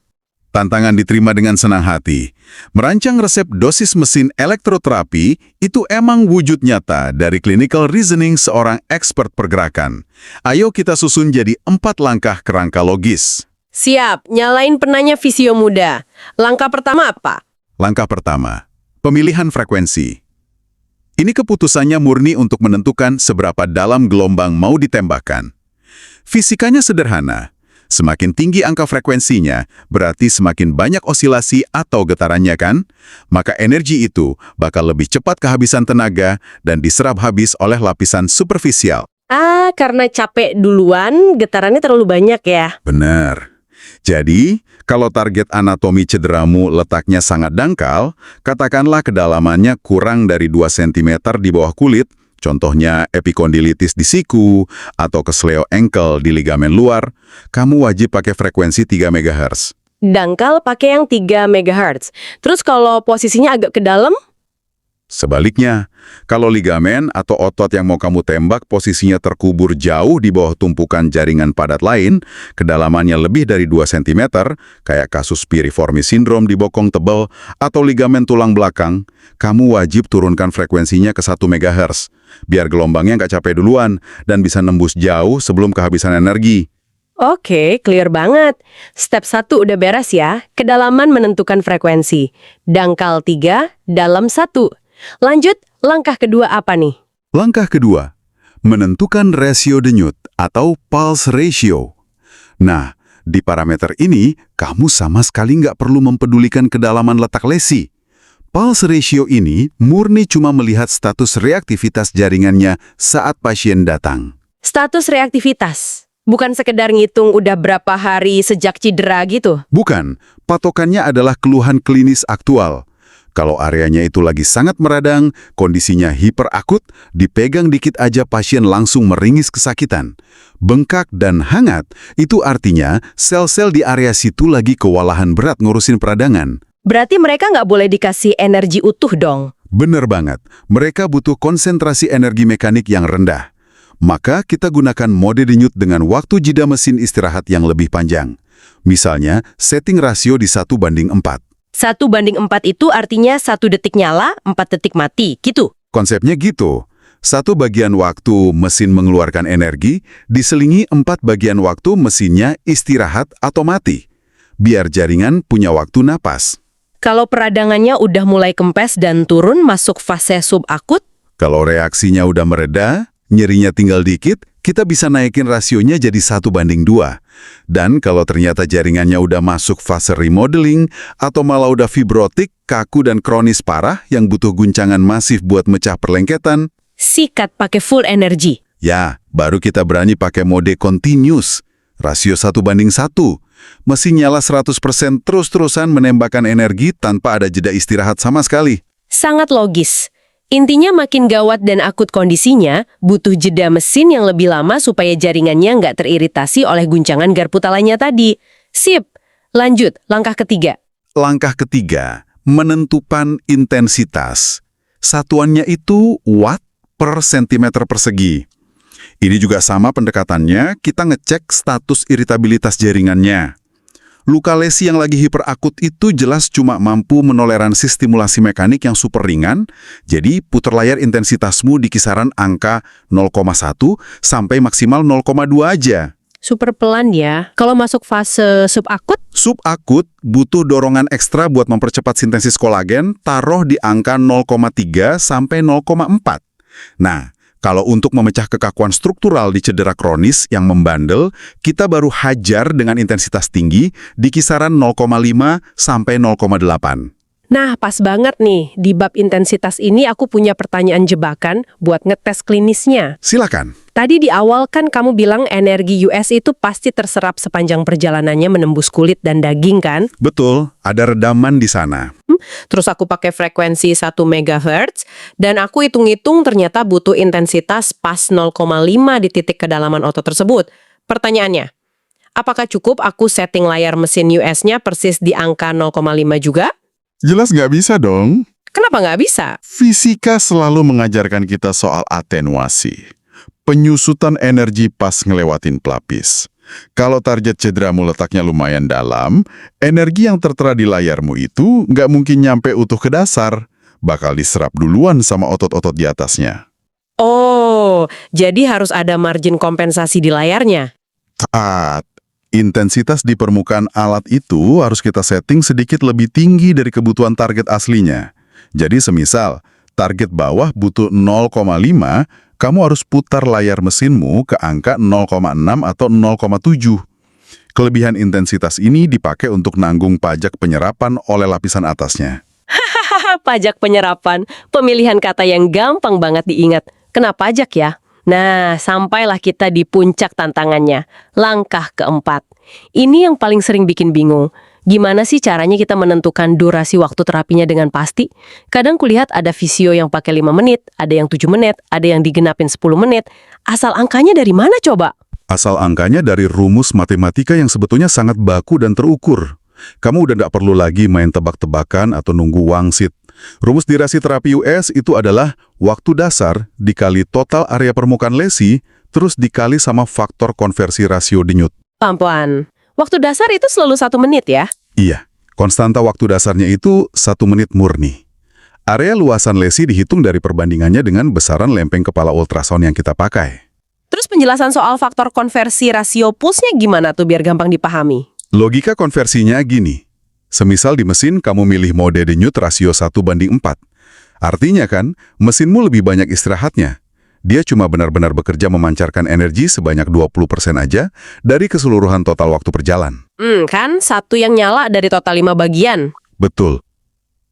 Tantangan diterima dengan senang hati. Merancang resep dosis mesin elektroterapi itu emang wujud nyata dari clinical reasoning seorang expert pergerakan. Ayo kita susun jadi 4 langkah kerangka logis. Siap, nyalain penanya fisio muda. Langkah pertama apa? Langkah pertama, pemilihan frekuensi. Ini keputusannya murni untuk menentukan seberapa dalam gelombang mau ditembakkan. Fisikanya sederhana. Semakin tinggi angka frekuensinya, berarti semakin banyak osilasi atau getarannya kan? Maka energi itu bakal lebih cepat kehabisan tenaga dan diserap habis oleh lapisan superficial. Karena capek duluan, getarannya terlalu banyak ya? Benar. Jadi, kalau target anatomi cederamu letaknya sangat dangkal, katakanlah kedalamannya kurang dari 2 cm di bawah kulit, contohnya epikondilitis di siku atau kesleo ankle di ligamen luar, kamu wajib pakai frekuensi 3 MHz. Dangkal pakai yang 3 MHz. Terus kalau posisinya agak ke dalam? Sebaliknya, kalau ligamen atau otot yang mau kamu tembak posisinya terkubur jauh di bawah tumpukan jaringan padat lain, kedalamannya lebih dari 2 cm, kayak kasus piriformis sindrom di bokong tebal atau ligamen tulang belakang, kamu wajib turunkan frekuensinya ke 1 MHz, biar gelombangnya nggak capek duluan dan bisa nembus jauh sebelum kehabisan energi. Oke, clear banget. Step 1 udah beres ya, kedalaman menentukan frekuensi. Dangkal 3, dalam 1. Lanjut, langkah kedua apa nih? Langkah kedua, menentukan rasio denyut atau pulse ratio. Nah, di parameter ini, kamu sama sekali nggak perlu mempedulikan kedalaman letak lesi. Pulse ratio ini murni cuma melihat status reaktivitas jaringannya saat pasien datang. Status reaktivitas. Bukan sekedar ngitung udah berapa hari sejak cedera gitu? Bukan, patokannya adalah keluhan klinis aktual. Kalau areanya itu lagi sangat meradang, kondisinya hiperakut, dipegang dikit aja pasien langsung meringis kesakitan. Bengkak dan hangat, itu artinya sel-sel di area situ lagi kewalahan berat ngurusin peradangan. Berarti mereka nggak boleh dikasih energi utuh dong? Bener banget, mereka butuh konsentrasi energi mekanik yang rendah. Maka kita gunakan mode denyut dengan waktu jeda mesin istirahat yang lebih panjang. Misalnya, setting rasio di 1:4. 1:4 itu artinya 1 detik nyala, 4 detik mati, gitu? Konsepnya gitu. 1 bagian waktu mesin mengeluarkan energi, diselingi 4 bagian waktu mesinnya istirahat atau mati. Biar jaringan punya waktu napas. Kalau peradangannya udah mulai kempes dan turun masuk fase subakut? Kalau reaksinya udah mereda, nyerinya tinggal dikit, kita bisa naikin rasionya jadi 1:2. Dan kalau ternyata jaringannya udah masuk fase remodeling atau malah udah fibrotik, kaku dan kronis parah yang butuh guncangan masif buat mecah perlengketan, Sikat pakai full energi. ya, baru kita berani pakai mode continuous, rasio 1:1. Mesin nyala 100% terus-terusan menembakkan energi tanpa ada jeda istirahat sama sekali. Sangat logis. Intinya makin gawat dan akut kondisinya, butuh jeda mesin yang lebih lama supaya jaringannya nggak teriritasi oleh guncangan garpu talanya tadi. Sip. Lanjut, langkah ketiga. Langkah ketiga, menentukan intensitas. Satuannya itu watt per sentimeter persegi. Ini juga sama pendekatannya, kita ngecek status iritabilitas jaringannya. Luka lesi yang lagi hiperakut itu jelas cuma mampu menoleransi stimulasi mekanik yang super ringan, jadi putar layar intensitasmu di kisaran angka 0,1 sampai maksimal 0,2 aja. Super pelan ya. Kalau masuk fase subakut, Subakut butuh dorongan ekstra buat mempercepat sintesis kolagen, taruh di angka 0,3 sampai 0,4. Nah, kalau untuk memecah kekakuan struktural di cedera kronis yang membandel, kita baru hajar dengan intensitas tinggi di kisaran 0,5 sampai 0,8. nah pas banget nih. Di bab intensitas ini aku punya pertanyaan jebakan buat ngetes klinisnya. Silakan. Tadi di awal kan kamu bilang energi US itu pasti terserap sepanjang perjalanannya menembus kulit dan daging kan? Betul, ada redaman di sana. Terus aku pakai frekuensi 1 MHz dan aku hitung-hitung ternyata butuh intensitas pas 0,5 di titik kedalaman otot tersebut. Pertanyaannya, apakah cukup aku setting layar mesin US-nya persis di angka 0,5 juga? Jelas nggak bisa dong. Kenapa nggak bisa? Fisika selalu mengajarkan kita soal atenuasi. Penyusutan energi pas ngelewatin pelapis. Kalau target cederamu letaknya lumayan dalam, energi yang tertera di layarmu itu nggak mungkin nyampe utuh ke dasar. Bakal diserap duluan sama otot-otot di atasnya. Oh, jadi harus ada margin kompensasi di layarnya. Taat. Intensitas di permukaan alat itu harus kita setting sedikit lebih tinggi dari kebutuhan target aslinya. Jadi semisal, target bawah butuh 0,5, kamu harus putar layar mesinmu ke angka 0,6 atau 0,7. Kelebihan intensitas ini dipakai untuk nanggung pajak penyerapan oleh lapisan atasnya. Hahaha, pajak penyerapan. Pemilihan kata yang gampang banget diingat. Kena pajak ya? Nah, sampailah kita di puncak tantangannya. Langkah keempat. Ini yang paling sering bikin bingung. Gimana sih caranya kita menentukan durasi waktu terapinya dengan pasti? Kadang kulihat ada fisio yang pakai 5 menit, ada yang 7 menit, ada yang digenapin 10 menit. Asal angkanya dari mana coba? Asal angkanya dari rumus matematika yang sebetulnya sangat baku dan terukur. Kamu udah nggak perlu lagi main tebak-tebakan atau nunggu wangsit. Rumus durasi terapi US itu adalah waktu dasar dikali total area permukaan lesi, terus dikali sama faktor konversi rasio denyut. Pelan-pelan. Waktu dasar itu selalu 1 menit ya? Iya, konstanta waktu dasarnya itu 1 menit murni. Area luasan lesi dihitung dari perbandingannya dengan besaran lempeng kepala ultrasound yang kita pakai. Terus penjelasan soal faktor konversi rasio pulsnya gimana tuh biar gampang dipahami? Logika konversinya gini. Semisal di mesin kamu milih mode denyut rasio 1:4. Artinya kan, mesinmu lebih banyak istirahatnya. Dia cuma benar-benar bekerja memancarkan energi sebanyak 20% aja dari keseluruhan total waktu berjalan. Kan satu yang nyala dari total 5 bagian. Betul.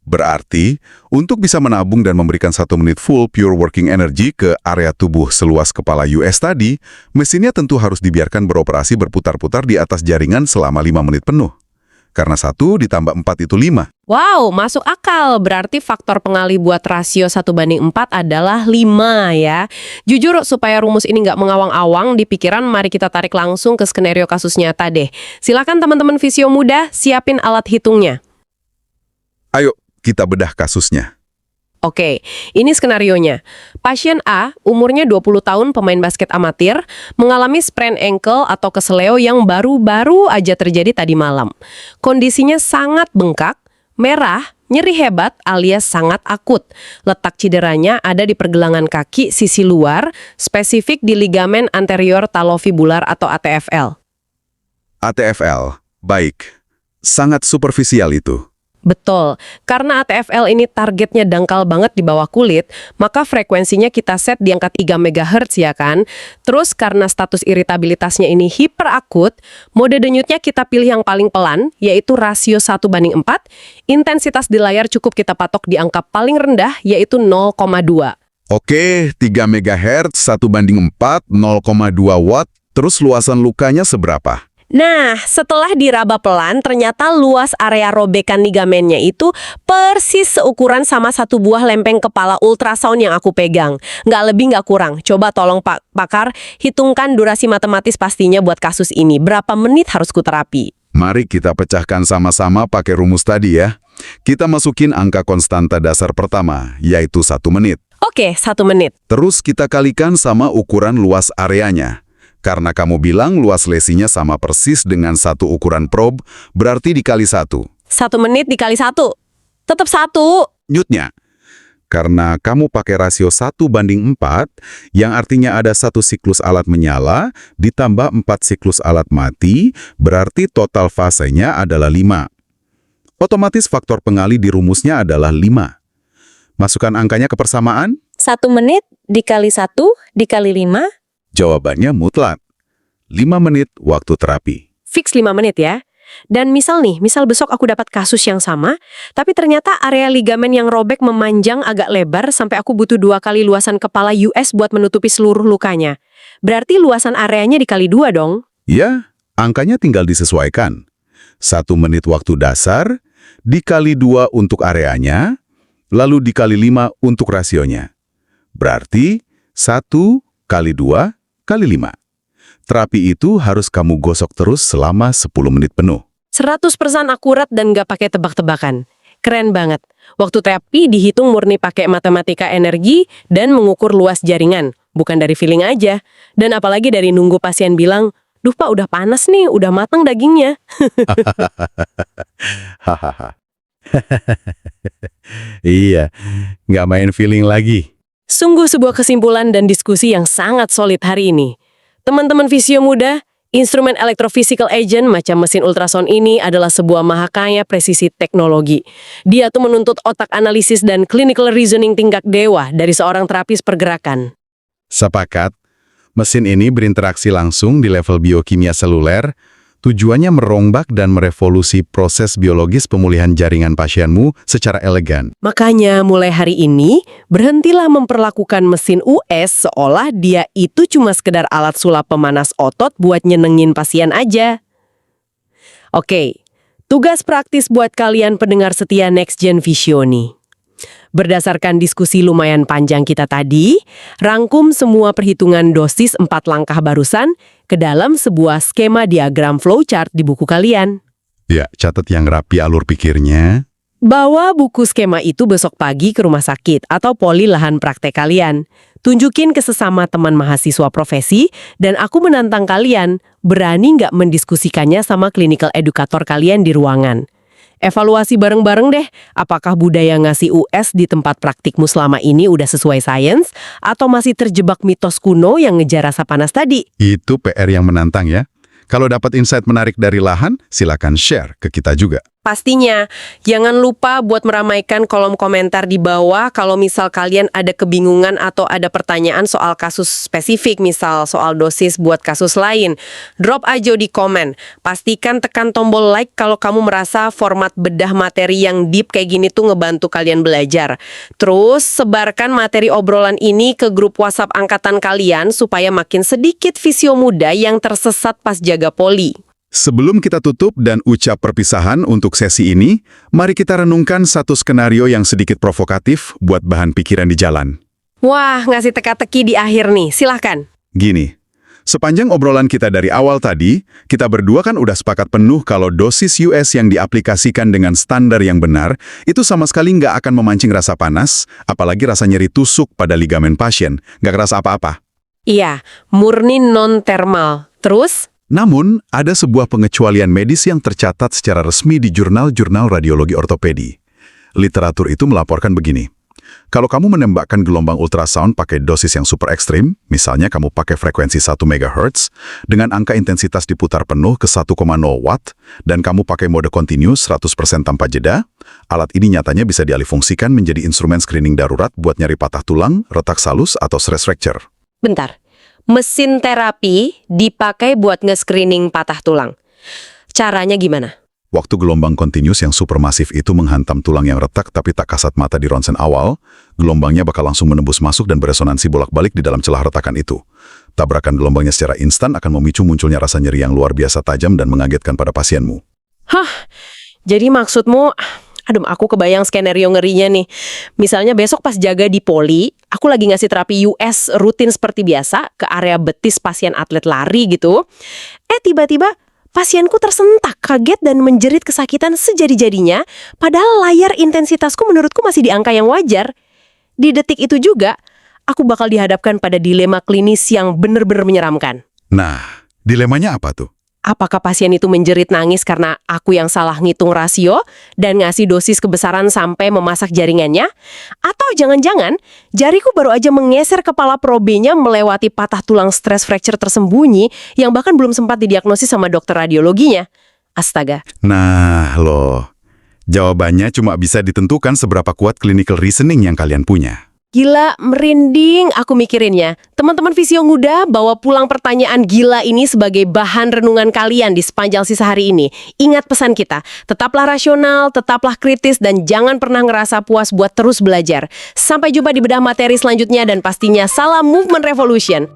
Berarti, untuk bisa menabung dan memberikan 1 menit full pure working energy ke area tubuh seluas kepala US tadi, mesinnya tentu harus dibiarkan beroperasi berputar-putar di atas jaringan selama 5 menit penuh. Karena 1 ditambah 4 itu 5. Wow, masuk akal. Berarti faktor pengalih buat rasio 1:4 adalah 5 ya. Jujur, supaya rumus ini nggak mengawang-awang di pikiran, mari kita tarik langsung ke skenario kasus nyata deh. Silakan teman-teman fisio muda, siapin alat hitungnya. Ayo, kita bedah kasusnya. Oke, ini skenarionya. Pasien A, umurnya 20 tahun, pemain basket amatir, mengalami sprain ankle atau keseleo yang baru-baru aja terjadi tadi malam. Kondisinya sangat bengkak, merah, nyeri hebat alias sangat akut. Letak cederanya ada di pergelangan kaki sisi luar, spesifik di ligamen anterior talofibular atau ATFL. ATFL, baik. Sangat superficial itu. Betul, karena ATFL ini targetnya dangkal banget di bawah kulit, maka frekuensinya kita set di angka 3 MHz ya kan? Terus karena status iritabilitasnya ini hiperakut, mode denyutnya kita pilih yang paling pelan, yaitu rasio 1:4, intensitas di layar cukup kita patok di angka paling rendah, yaitu 0,2. Oke, 3 MHz, 1:4, 0,2 watt, terus luasan lukanya seberapa? Nah, setelah diraba pelan, ternyata luas area robekan ligamennya itu persis seukuran sama 1 buah lempeng kepala ultrasound yang aku pegang. Nggak lebih, nggak kurang. Coba tolong Pak Pakar, hitungkan durasi matematis pastinya buat kasus ini. Berapa menit harus kuterapi? Mari kita pecahkan sama-sama pakai rumus tadi ya. Kita masukin angka konstanta dasar pertama, yaitu 1 menit. Oke, 1 menit. Terus kita kalikan sama ukuran luas areanya. Karena kamu bilang luas lesinya sama persis dengan 1 ukuran probe, berarti dikali 1. 1 menit dikali 1. Tetap 1. Nyutnya. karena kamu pakai rasio 1:4, yang artinya ada 1 siklus alat menyala, ditambah 4 siklus alat mati, berarti total fasenya adalah 5. Otomatis faktor pengali di rumusnya adalah 5. Masukkan angkanya ke persamaan, 1 menit dikali 1 dikali 5, jawabannya mutlak. 5 menit waktu terapi. Fix 5 menit ya. Dan misal besok aku dapat kasus yang sama, tapi ternyata area ligamen yang robek memanjang agak lebar sampai aku butuh 2 kali luasan kepala US buat menutupi seluruh lukanya. Berarti luasan areanya dikali 2 dong? Ya, angkanya tinggal disesuaikan. 1 menit waktu dasar, dikali 2 untuk areanya, lalu dikali 5 untuk rasionya. Berarti 1 kali 2 kali 5. Terapi itu harus kamu gosok terus selama 10 menit penuh. 100% akurat dan nggak pakai tebak-tebakan. Keren banget. Waktu terapi dihitung murni pakai matematika energi dan mengukur luas jaringan. Bukan dari feeling aja. Dan apalagi dari nunggu pasien bilang, "Duh Pak, udah panas nih, udah matang dagingnya." Hahaha. Iya, nggak main feeling lagi. Sungguh sebuah kesimpulan dan diskusi yang sangat solid hari ini. Teman-teman Visio muda, instrumen electrophysical agent macam mesin ultrasound ini adalah sebuah mahakaya presisi teknologi. Dia tuh menuntut otak analisis dan clinical reasoning tingkat dewa dari seorang terapis pergerakan. Sepakat, mesin ini berinteraksi langsung di level biokimia seluler, tujuannya merombak dan merevolusi proses biologis pemulihan jaringan pasienmu secara elegan. Makanya mulai hari ini, berhentilah memperlakukan mesin US seolah dia itu cuma sekedar alat sulap pemanas otot buat nyenengin pasien aja. Oke, tugas praktis buat kalian pendengar setia Next Gen Visio nih. Berdasarkan diskusi lumayan panjang kita tadi, rangkum semua perhitungan dosis 4 langkah barusan ke dalam sebuah skema diagram flowchart di buku kalian. Ya, catat yang rapi alur pikirnya. Bawa buku skema itu besok pagi ke rumah sakit atau poli lahan praktek kalian. Tunjukin ke sesama teman mahasiswa profesi, dan aku menantang kalian, berani nggak mendiskusikannya sama clinical educator kalian di ruangan. Evaluasi bareng-bareng deh, apakah budaya ngasih US di tempat praktikmu selama ini udah sesuai sains, atau masih terjebak mitos kuno yang ngejar rasa panas tadi? Itu PR yang menantang ya. Kalau dapat insight menarik dari lahan, silakan share ke kita juga. Pastinya, jangan lupa buat meramaikan kolom komentar di bawah kalau misal kalian ada kebingungan atau ada pertanyaan soal kasus spesifik, misal soal dosis buat kasus lain. Drop aja di komen. Pastikan tekan tombol like kalau kamu merasa format bedah materi yang deep kayak gini tuh ngebantu kalian belajar. Terus, sebarkan materi obrolan ini ke grup WhatsApp angkatan kalian supaya makin sedikit visio muda yang tersesat pas jaga poli. Sebelum kita tutup dan ucap perpisahan untuk sesi ini, mari kita renungkan satu skenario yang sedikit provokatif buat bahan pikiran di jalan. Wah, ngasih teka-teki di akhir nih, silahkan. Gini, sepanjang obrolan kita dari awal tadi, kita berdua kan udah sepakat penuh kalau dosis US yang diaplikasikan dengan standar yang benar, itu sama sekali nggak akan memancing rasa panas, apalagi rasa nyeri tusuk pada ligamen pasien, nggak kerasa apa-apa. Iya, murni non-thermal. Terus? Namun, ada sebuah pengecualian medis yang tercatat secara resmi di jurnal-jurnal radiologi ortopedi. Literatur itu melaporkan begini. Kalau kamu menembakkan gelombang ultrasound pakai dosis yang super ekstrim, misalnya kamu pakai frekuensi 1 MHz, dengan angka intensitas diputar penuh ke 1,0 watt, dan kamu pakai mode continuous 100% tanpa jeda, alat ini nyatanya bisa dialihfungsikan menjadi instrumen screening darurat buat nyari patah tulang, retak salus, atau stress fracture. Bentar. Mesin terapi dipakai buat nge-screening patah tulang. Caranya gimana? Waktu gelombang continuous yang supermasif itu menghantam tulang yang retak tapi tak kasat mata di ronsen awal, gelombangnya bakal langsung menembus masuk dan beresonansi bolak-balik di dalam celah retakan itu. Tabrakan gelombangnya secara instan akan memicu munculnya rasa nyeri yang luar biasa tajam dan mengagetkan pada pasienmu. Hah, jadi maksudmu... Aduh, aku kebayang skenario ngerinya nih. Misalnya besok pas jaga di poli, aku lagi ngasih terapi US rutin seperti biasa ke area betis pasien atlet lari gitu. Tiba-tiba pasienku tersentak, kaget dan menjerit kesakitan sejadi-jadinya, padahal layar intensitasku menurutku masih di angka yang wajar. Di detik itu juga, aku bakal dihadapkan pada dilema klinis yang bener-bener menyeramkan. Nah, dilemanya apa tuh? Apakah pasien itu menjerit nangis karena aku yang salah ngitung rasio dan ngasih dosis kebesaran sampai memasak jaringannya? Atau jangan-jangan jariku baru aja menggeser kepala probenya melewati patah tulang stress fracture tersembunyi yang bahkan belum sempat didiagnosis sama dokter radiologinya? Astaga. Nah, loh. Jawabannya cuma bisa ditentukan seberapa kuat clinical reasoning yang kalian punya. Gila, merinding aku mikirinnya. Teman-teman Visio Muda, bawa pulang pertanyaan gila ini sebagai bahan renungan kalian di sepanjang sisa hari ini. Ingat pesan kita, tetaplah rasional, tetaplah kritis, dan jangan pernah ngerasa puas buat terus belajar. Sampai jumpa di bedah materi selanjutnya dan pastinya salam Movement Revolution.